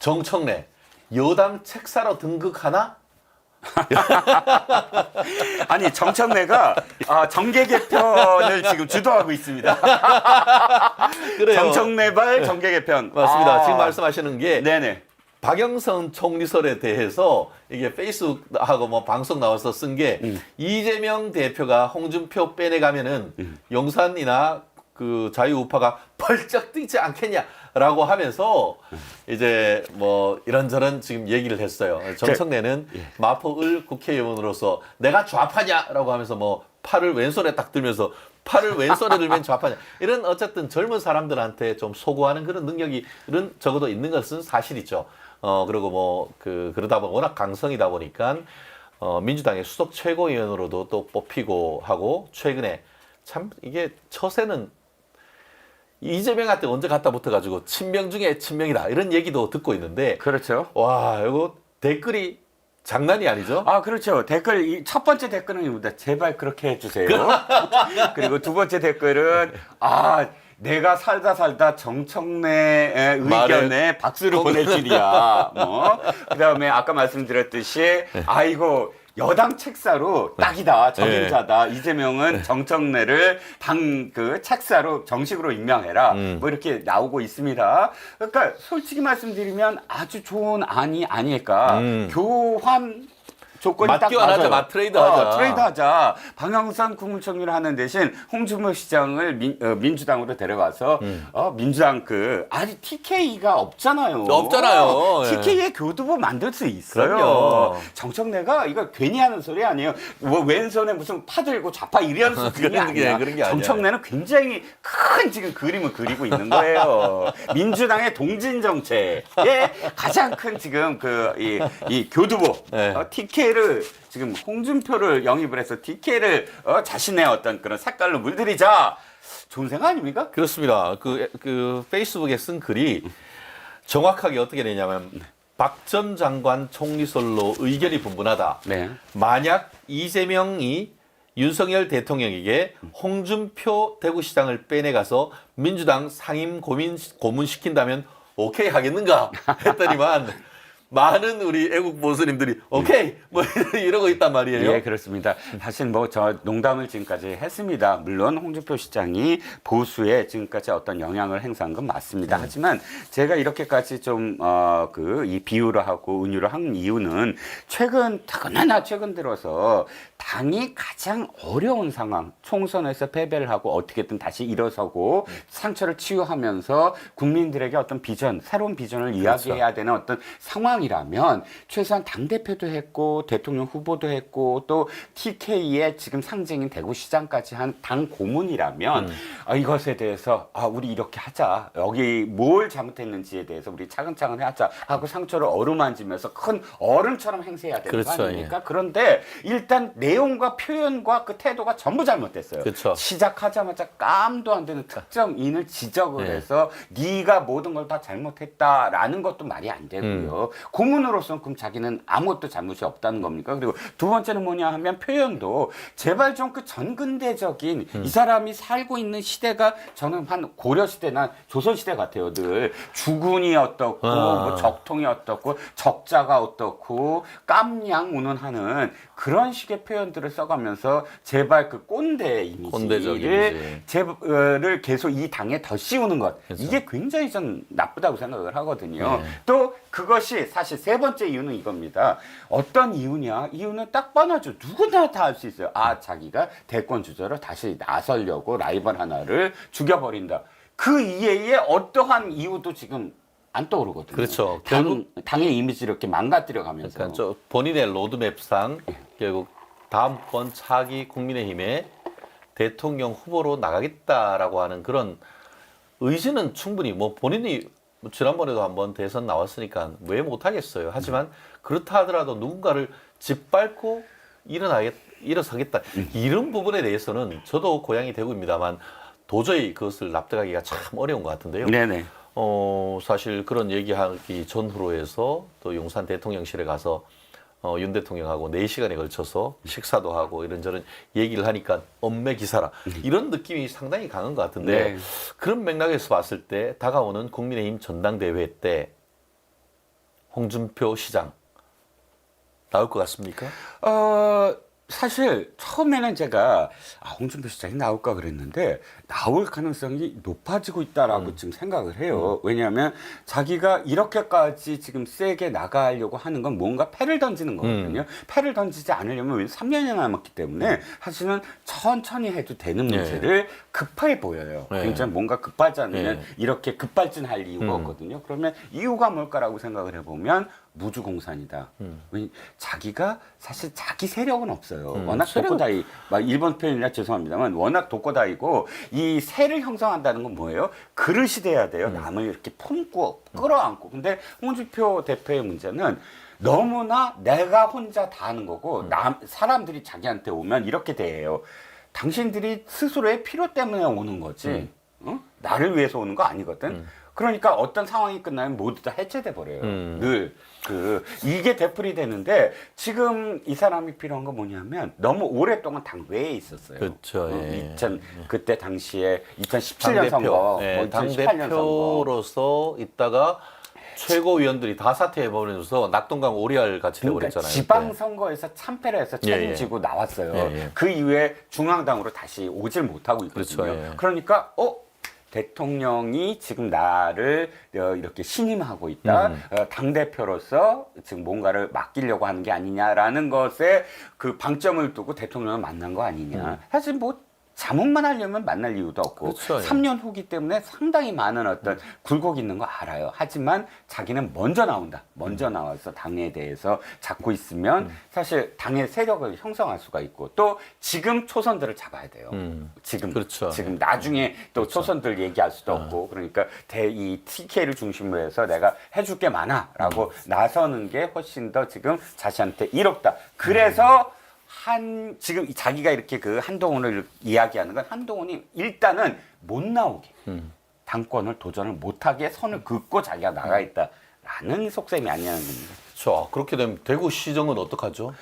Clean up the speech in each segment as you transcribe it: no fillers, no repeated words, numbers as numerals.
정청래 여당 책사로 등극하나? 아니 정청래가 정계 개편을 지금 주도하고 있습니다. 그래요. 정청래발 정계 개편. 맞습니다. 지금 말씀하시는 게 네네. 박영선 총리설에 대해서 이게 페이스북하고 뭐 방송 나와서 쓴 게 이재명 대표가 홍준표 빼내가면은 용산이나 그 자유우파가 펄쩍 뛰지 않겠냐라고 하면서 이제 뭐 이런저런 지금 얘기를 했어요. 정청래는 마포을 국회의원으로서 내가 좌파냐라고 하면서 뭐 팔을 왼손에 딱 들면서 팔을 왼손에 들면 좌파냐 이런 어쨌든 젊은 사람들한테 좀 소구하는 그런 능력이 이런 적어도 있는 것은 사실이죠. 그리고 뭐 그러다 보니 워낙 강성이다 보니까 민주당의 수석 최고위원으로도 또 뽑히고 하고 최근에 참 이게 처세는 이재명한테 언제 갖다 붙어가지고 친명 중에 친명이다 이런 얘기도 듣고 있는데 그렇죠. 와 이거 댓글이 장난이 아니죠? 그렇죠. 댓글 첫 번째 댓글은 이겁니다. 제발 그렇게 해주세요. 그리고 두 번째 댓글은 내가 살다 정청래의 의견에 박수를 보낼 줄이야. 뭐 그다음에 아까 말씀드렸듯이 아이고 여당 책사로 딱이다. 적임자다. 이재명은 정청래를 당 책사로 정식으로 임명해라. 뭐 이렇게 나오고 있습니다. 그러니까 솔직히 말씀드리면 아주 좋은 안이 아닐까. 교환 조건이 딱 맞교환하자, 맞아요. 트레이드 하자. 트레이드 하자. 방영선 국무총리를 하는 대신 홍준표 시장을 민주당으로 데려가서 민주당 아니 TK가 없잖아요. 없잖아요. TK의 교두보 만들 수 있어요. 그럼요. 정청래가 이거 괜히 하는 소리 아니에요. 뭐 왼손에 무슨 파 들고 좌파 이런 수준이 아니야. 그런 게 아니야. 정청래는 굉장히 큰 지금 그림을 그리고 있는 거예요. 민주당의 동진 정책의 가장 큰 지금 이 교두보 TK를 지금 홍준표를 영입을 해서 TK를 자신의 어떤 그런 색깔로 물들이자. 좋은 생각 아닙니까? 그렇습니다. 그 페이스북에 쓴 글이 정확하게 어떻게 되냐면 박 전 장관 총리설로 의견이 분분하다. 네. 만약 이재명이 윤석열 대통령에게 홍준표 대구시장을 빼내가서 민주당 상임 고문시킨다면 오케이 하겠는가 했더니만 많은 우리 애국 보수님들이 오케이 뭐 이러고 있단 말이에요. 예, 그렇습니다. 사실 뭐 저 농담을 지금까지 했습니다. 물론 홍준표 시장이 보수에 지금까지 어떤 영향을 행사한 건 맞습니다. 하지만 제가 이렇게까지 좀 이 비유를 하고 은유를 한 이유는 특히나 최근 들어서 당이 가장 어려운 상황, 총선에서 패배를 하고 어떻게든 다시 일어서고 상처를 치유하면서 국민들에게 어떤 비전, 새로운 비전을 이야기해야 되는 어떤 상황이라면 최소한 당대표도 했고 대통령 후보도 했고 또 TK의 지금 상징인 대구시장까지 한 당 고문이라면 이것에 대해서 우리 이렇게 하자. 여기 뭘 잘못했는지에 대해서 우리 차근차근 하자 하고 상처를 어루만지면서 큰 어른처럼 행세해야 되는 그렇죠, 거 아닙니까? 그런데 일단 내용과 표현과 그 태도가 전부 잘못됐어요. 그렇죠. 시작하자마자 깜도 안 되는 특정인을 지적을 해서 네가 모든 걸 다 잘못했다라는 것도 말이 안 되고요. 고문으로서는 그럼 자기는 아무것도 잘못이 없다는 겁니까? 그리고 두 번째는 뭐냐 하면 표현도 제발 좀 그 전근대적인 이 사람이 살고 있는 시대가 저는 한 고려시대나 조선시대 같아요. 늘 주군이 어떻고 뭐 적통이 어떻고 적자가 어떻고 깜냥 운운하는 그런 식의 표현들을 써가면서 제발 그 꼰대 이미지를 계속 이 당에 더 씌우는 것. 그렇죠. 이게 굉장히 전 나쁘다고 생각을 하거든요. 또 그것이 사실 세 번째 이유는 이겁니다. 어떤 이유냐? 이유는 딱 뻔하죠. 누구나 다 알 수 있어요. 자기가 대권 주자로 다시 나서려고 라이벌 하나를 죽여버린다. 그 이외에 어떠한 이유도 지금 안 떠오르거든요. 그렇죠. 당의 이미지를 이렇게 망가뜨려 가면서. 그러니까 본인의 로드맵상 결국 다음번 차기 국민의힘의 대통령 후보로 나가겠다라고 하는 그런 의지는 충분히 뭐 본인이 지난번에도 한번 대선 나왔으니까 왜 못하겠어요. 하지만 그렇다 하더라도 누군가를 짓밟고 일어서겠다. 이런 부분에 대해서는 저도 고향이 대구입니다만 도저히 그것을 납득하기가 참 어려운 것 같은데요. 네네. 사실 그런 얘기하기 전후로 해서 또 용산 대통령실에 가서 윤 대통령하고 4시간에 걸쳐서 식사도 하고 이런저런 얘기를 하니까 엄매 기사라 이런 느낌이 상당히 강한 것 같은데 그런 맥락에서 봤을 때 다가오는 국민의힘 전당대회 때 홍준표 시장 나올 것 같습니까? 사실 처음에는 제가 홍준표 시장이 나올까 그랬는데 나올 가능성이 높아지고 있다라고 지금 생각을 해요. 왜냐하면 자기가 이렇게까지 지금 세게 나가려고 하는 건 뭔가 패를 던지는 거거든요. 패를 던지지 않으려면 3년이 남았기 때문에 사실은 천천히 해도 되는 문제를 급해 보여요. 네. 굉장히 뭔가 급하지 않으면 네. 이렇게 급발진할 이유가 없거든요. 그러면 이유가 뭘까라고 생각을 해보면 무주공산이다. 자기가 사실 자기 세력은 없어요. 워낙 독고다이, 막 일본 표현이라 죄송합니다만 워낙 독고다이고 이 세를 형성한다는 건 뭐예요? 그릇이 돼야 돼요. 남을 이렇게 품고 끌어안고. 근데 홍준표 대표의 문제는 너무나 내가 혼자 다 하는 거고 사람들이 자기한테 오면 이렇게 대해요. 당신들이 스스로의 필요 때문에 오는 거지. 어? 나를 위해서 오는 거 아니거든. 그러니까 어떤 상황이 끝나면 모두 다 해체돼 버려요. 늘 이게 되풀이 되는데 지금 이 사람이 필요한 건 뭐냐면 너무 오랫동안 당 외에 있었어요. 그렇죠. 예. 그때 당시에 2017년 선거, 뭐 2018년 선거. 당대표로서 있다가 최고위원들이 다 사퇴해버려서 낙동강 오리알 같이 그러니까 돼버렸잖아요. 지방선거에서 참패를 해서 책임지고 나왔어요. 예. 그 이후에 중앙당으로 다시 오질 못하고 있거든요. 그렇죠. 예. 그러니까 대통령이 지금 나를 이렇게 신임하고 있다. 당대표로서 지금 뭔가를 맡기려고 하는 게 아니냐라는 것에 그 방점을 두고 대통령을 만난 거 아니냐. 사실 뭐 자문만 하려면 만날 이유도 없고 그렇죠. 3년 후기 때문에 상당히 많은 어떤 굴곡 있는 거 알아요. 하지만 자기는 먼저 나온다. 먼저 나와서 당에 대해서 잡고 있으면 사실 당의 세력을 형성할 수가 있고 또 지금 초선들을 잡아야 돼요. 지금 그렇죠. 지금 나중에 또 초선들 얘기할 수도 없고 그러니까 이 TK를 중심으로 해서 내가 해줄 게 많아라고 나서는 게 훨씬 더 지금 자신한테 이롭다. 그래서 지금 자기가 이렇게 그 한동훈을 이야기하는 건 한동훈이 일단은 못 나오게 당권을 도전을 못하게 선을 긋고 자기가 나가 있다라는 속셈이 아니냐는 겁니다. 그렇죠. 그렇게 되면 대구시정은 어떡하죠?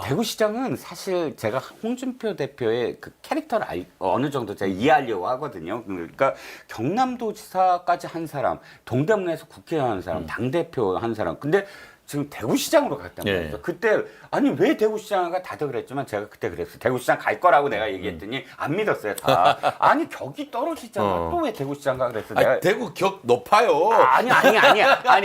대구시장은 사실 제가 홍준표 대표의 그 캐릭터를 어느 정도 제가 이해하려고 하거든요. 그러니까 경남도지사까지 한 사람, 동대문에서 국회의원 한 사람, 당대표 한 사람. 근데 지금 대구시장으로 갔단 말이에요. 예. 그때 아니 왜 대구시장가 다들 그랬지만 제가 그때 그랬어요. 대구시장 갈 거라고 내가 얘기했더니 안 믿었어요. 다. 아니 격이 떨어지잖아. 또 왜 대구시장가 그랬어? 내가 대구 격 높아요. 아니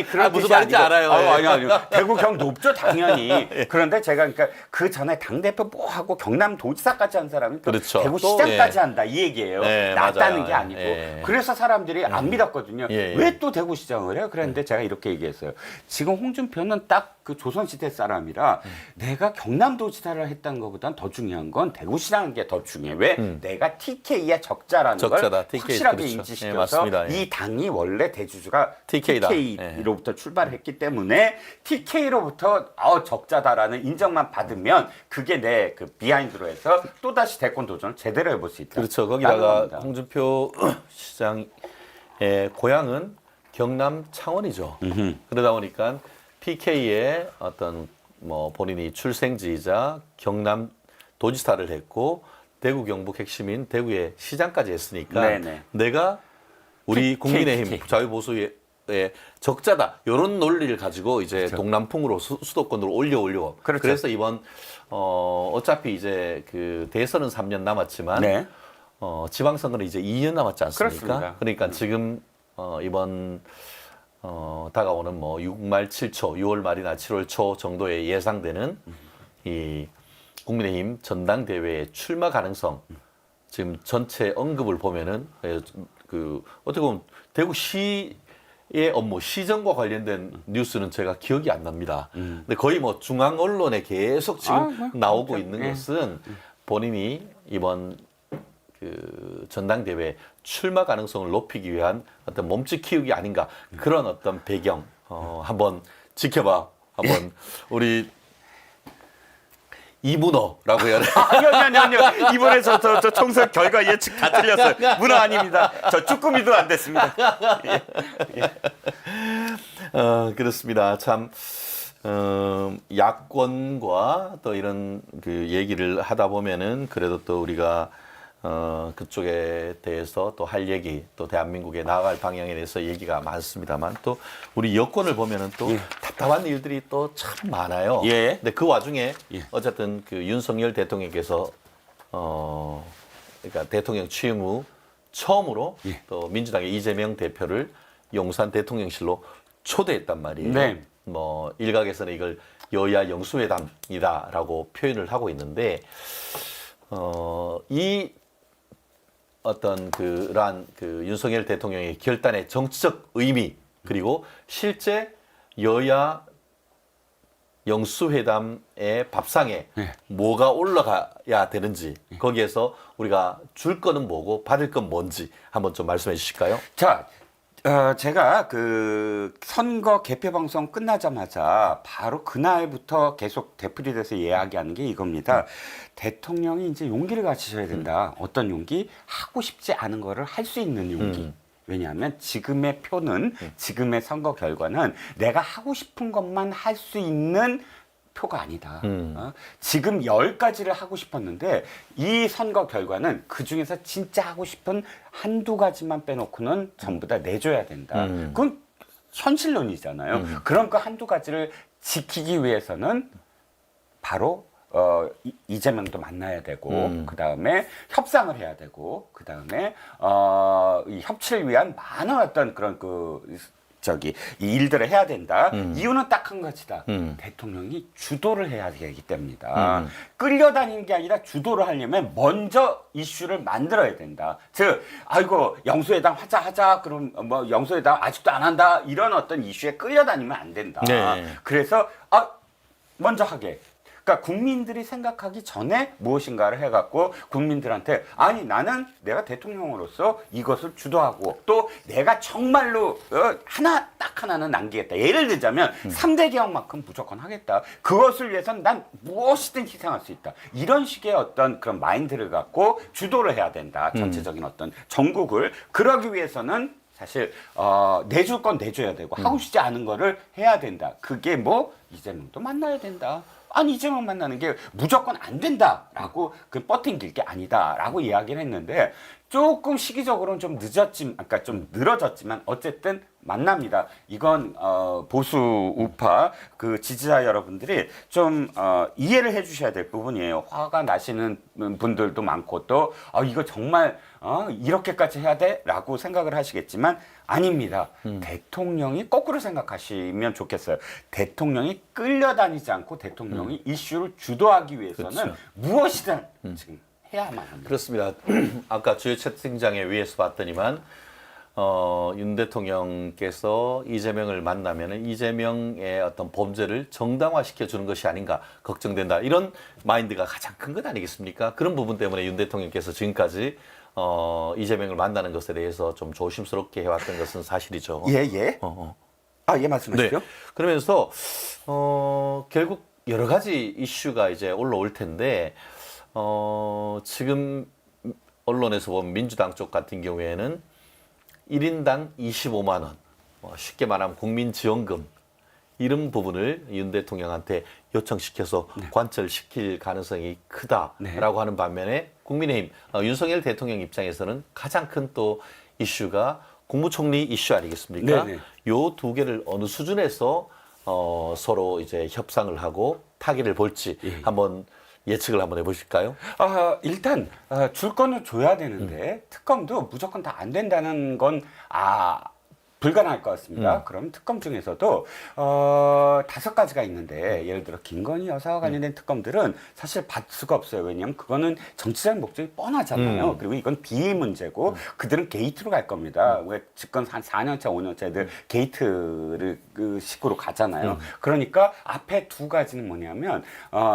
그런 무슨 뜻이 말인지 아니고. 알아요. 아니 대구 경 높죠 당연히. 그런데 제가 그러니까 그 전에 당 대표 뭐 하고 경남 도지사까지 한 사람이 또 그렇죠. 대구시장까지 또, 예. 한다 이 얘기예요. 예, 낫다는 맞아요. 게 아니고. 예. 그래서 사람들이 안 믿었거든요. 예. 왜 또 대구시장을 해요? 그랬는데 제가 이렇게 얘기했어요. 지금 홍준표는 딱 그 조선시대 사람이라 내가 경남도지사를 했다는 것보단 더 중요한 건 대구시라는 게 더 중요해. 왜? 내가 TK의 적자라는 적자다. 걸 TK, 확실하게 그렇죠. 인지시켜서 예, 맞습니다. 예. 이 당이 원래 대주주가 TK 다. TK로부터 출발했기 때문에 TK로부터 적자다라는 인정만 받으면 그게 내 그 비하인드로 해서 또다시 대권 도전을 제대로 해볼 수 있다. 그렇죠. 거기다가 홍준표 시장의 고향은 경남 창원이죠. 그러다 보니까 PK의 어떤 뭐 본인이 출생지이자 경남 도지사를 했고 대구 경북 핵심인 대구의 시장까지 했으니까 네네. 내가 우리 국민의힘 TK. 자유보수의 적자다 이런 논리를 가지고 이제 그렇죠. 동남풍으로 수도권으로 올려. 그렇죠. 그래서 이번 어차피 이제 그 대선은 3년 남았지만 네. 지방선거는 이제 2년 남았지 않습니까? 그렇습니다. 그러니까 지금 이번 다가오는 뭐 6말 7초, 6월 말이나 7월 초 정도에 예상되는 이 국민의힘 전당대회의 출마 가능성 지금 전체 언급을 보면은 그 어떻게 보면 대구시의 업무 시정과 관련된 뉴스는 제가 기억이 안 납니다. 근데 거의 뭐 중앙 언론에 계속 지금 나오고 있는 것은 본인이 이번 그 전당대회 출마 가능성을 높이기 위한 어떤 몸집 키우기 아닌가 그런 어떤 배경 한번 지켜봐 한번 우리 이문호라고 해야 되나? 아니요. 이번에 저 총선 결과 예측 다 틀렸어요. 문어 아닙니다. 저 쭈꾸미도 안 됐습니다. 그렇습니다. 참 야권과 또 이런 그 얘기를 하다 보면은 그래도 또 우리가 그쪽에 대해서 또 할 얘기, 또 대한민국에 나아갈 방향에 대해서 얘기가 많습니다만 또 우리 여권을 보면은 또 답답한 일들이 또 참 많아요. 예. 근데 그 와중에 예. 어쨌든 그 윤석열 대통령께서 그러니까 대통령 취임 후 처음으로 예. 또 민주당의 이재명 대표를 용산 대통령실로 초대했단 말이에요. 네. 뭐 일각에서는 이걸 여야 영수회담이다라고 표현을 하고 있는데 이 어떤 그러한 그 윤석열 대통령의 결단의 정치적 의미 그리고 실제 여야 영수회담의 밥상에 네. 뭐가 올라가야 되는지 거기에서 우리가 줄 거는 뭐고 받을 건 뭔지 한번 좀 말씀해 주실까요? 자, 제가 그 선거 개표 방송 끝나자마자 바로 그날부터 계속 되풀이돼서 이야기하는 게 이겁니다. 대통령이 이제 용기를 가지셔야 된다. 어떤 용기? 하고 싶지 않은 거를 할 수 있는 용기. 왜냐하면 지금의 표는 지금의 선거 결과는 내가 하고 싶은 것만 할 수 있는 표가 아니다. 지금 10가지를 하고 싶었는데 이 선거 결과는 그중에서 진짜 하고 싶은 한두 가지만 빼놓고는 전부 다 내줘야 된다. 그건 현실론이잖아요. 그럼 그 한두 가지를 지키기 위해서는 바로 이재명도 만나야 되고 그 다음에 협상을 해야 되고 그 다음에 이 협치를 위한 많은 어떤 그런 이 일들을 해야 된다. 이유는 딱 한 가지다. 대통령이 주도를 해야 되기 때문이다. 끌려다니는 게 아니라 주도를 하려면 먼저 이슈를 만들어야 된다. 즉, 아이고 영수회담 하자. 그럼 뭐 영수회담 아직도 안 한다. 이런 어떤 이슈에 끌려다니면 안 된다. 네. 그래서 먼저 하게. 그러니까 국민들이 생각하기 전에 무엇인가를 해갖고 국민들한테 아니 나는 내가 대통령으로서 이것을 주도하고 또 내가 정말로 딱 하나는 남기겠다. 예를 들자면 3대 개혁만큼 무조건 하겠다. 그것을 위해서는 난 무엇이든 희생할 수 있다. 이런 식의 어떤 그런 마인드를 갖고 주도를 해야 된다. 전체적인 어떤 전국을. 그러기 위해서는 사실 내줄 건 내줘야 되고 하고 싶지 않은 거를 해야 된다. 그게 뭐 이재명도 만나야 된다. 아니 이재명 만나는 게 무조건 안 된다라고 그 버팅길 게 아니다라고 이야기를 했는데 조금 시기적으로는 좀 늦었지만 아까 좀 늘어졌지만 어쨌든 만납니다. 이건 보수 우파 그 지지자 여러분들이 좀 이해를 해주셔야 될 부분이에요. 화가 나시는 분들도 많고 또 이거 정말 이렇게까지 해야 돼?라고 생각을 하시겠지만 아닙니다. 대통령이 거꾸로 생각하시면 좋겠어요. 대통령이 끌려다니지 않고 대통령이 이슈를 주도하기 위해서는 그렇죠. 무엇이든 지금 해야만 합니다. 그렇습니다. 아까 주요 채팅장에 위에서 봤더니만 윤 대통령께서 이재명을 만나면 이재명의 어떤 범죄를 정당화시켜 주는 것이 아닌가 걱정된다. 이런 마인드가 가장 큰 것 아니겠습니까? 그런 부분 때문에 윤 대통령께서 지금까지 이재명을 만나는 것에 대해서 좀 조심스럽게 해왔던 것은 사실이죠. 예. 예, 말씀하시죠. 네. 그러면서 결국 여러 가지 이슈가 이제 올라올 텐데 지금 언론에서 보면 민주당 쪽 같은 경우에는 1인당 25만 원, 쉽게 말하면 국민지원금 이런 부분을 윤 대통령한테 요청시켜서 관철시킬 가능성이 크다라고 하는 반면에 국민의힘 윤석열 대통령 입장에서는 가장 큰 또 이슈가 국무총리 이슈 아니겠습니까? 요 두 개를 어느 수준에서 서로 이제 협상을 하고 타결을 볼지 한번 예측을 한번 해보실까요? 일단 줄 거는 줘야 되는데 특검도 무조건 다 안 된다는 건 불가능할 것 같습니다. 그럼 특검 중에서도 5가지가 있는데 예를 들어 김건희 여사와 관련된 특검들은 사실 받을 수가 없어요. 왜냐하면 그거는 정치적인 목적이 뻔하잖아요. 그리고 이건 비위 문제고 그들은 게이트로 갈 겁니다. 왜 집권 한 4년차, 5년차 애들 게이트를 그 식으로 가잖아요. 그러니까 앞에 2가지는 뭐냐면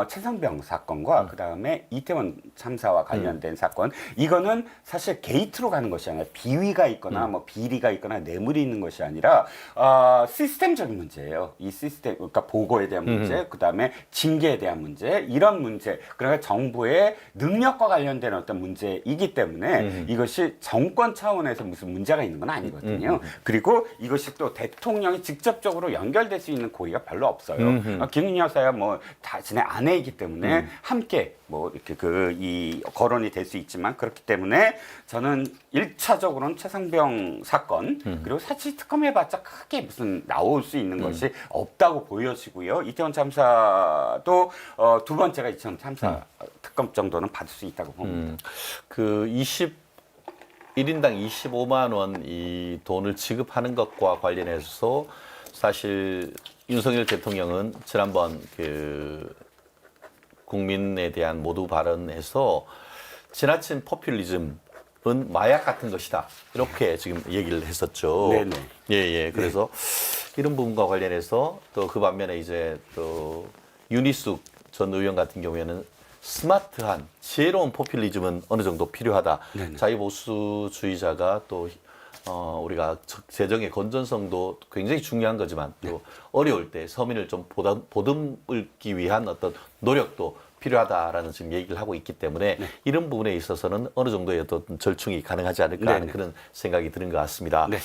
최상병 사건과 그 다음에 이태원 참사와 관련된 사건. 이거는 사실 게이트로 가는 것이 아니라 비위가 있거나 뭐 비리가 있거나 뇌물이 있는 것이 아니라 시스템적인 문제예요. 이 시스템, 그러니까 보고에 대한 문제, 그 다음에 징계에 대한 문제, 이런 문제. 그러니까 정부의 능력과 관련된 어떤 문제이기 때문에 이것이 정권 차원에서 무슨 문제가 있는 건 아니거든요. 그리고 이것이 또 대통령이 직접적으로 연결될 수 있는 고리가 별로 없어요. 김은희 여사야 뭐 자신의 아내이기 때문에 함께 뭐 이렇게 이 거론이 될 수 있지만 그렇기 때문에 저는 1차적으로는 최상병 사건 그리고 사실 특검해봤자 크게 무슨 나올 수 있는 것이 없다고 보여지고요. 이태원 참사도 두 번째가 이태원 참사 특검 정도는 받을 수 있다고 봅니다. 그 1인당 25만 원 이 돈을 지급하는 것과 관련해서 사실 윤석열 대통령은 지난번 그 국민에 대한 모두 발언에서 지나친 포퓰리즘은 마약 같은 것이다. 이렇게 지금 얘기를 했었죠. 네네. 예. 그래서 이런 부분과 관련해서 또 그 반면에 이제 또 윤희숙 전 의원 같은 경우에는 스마트한 지혜로운 포퓰리즘은 어느 정도 필요하다. 네네. 자유보수주의자가 또 우리가 재정의 건전성도 굉장히 중요한 거지만 또 어려울 때 서민을 좀 보듬기 위한 어떤 노력도 필요하다라는 지금 얘기를 하고 있기 때문에 이런 부분에 있어서는 어느 정도의 어떤 절충이 가능하지 않을까 하는 네네. 그런 생각이 드는 것 같습니다. 네.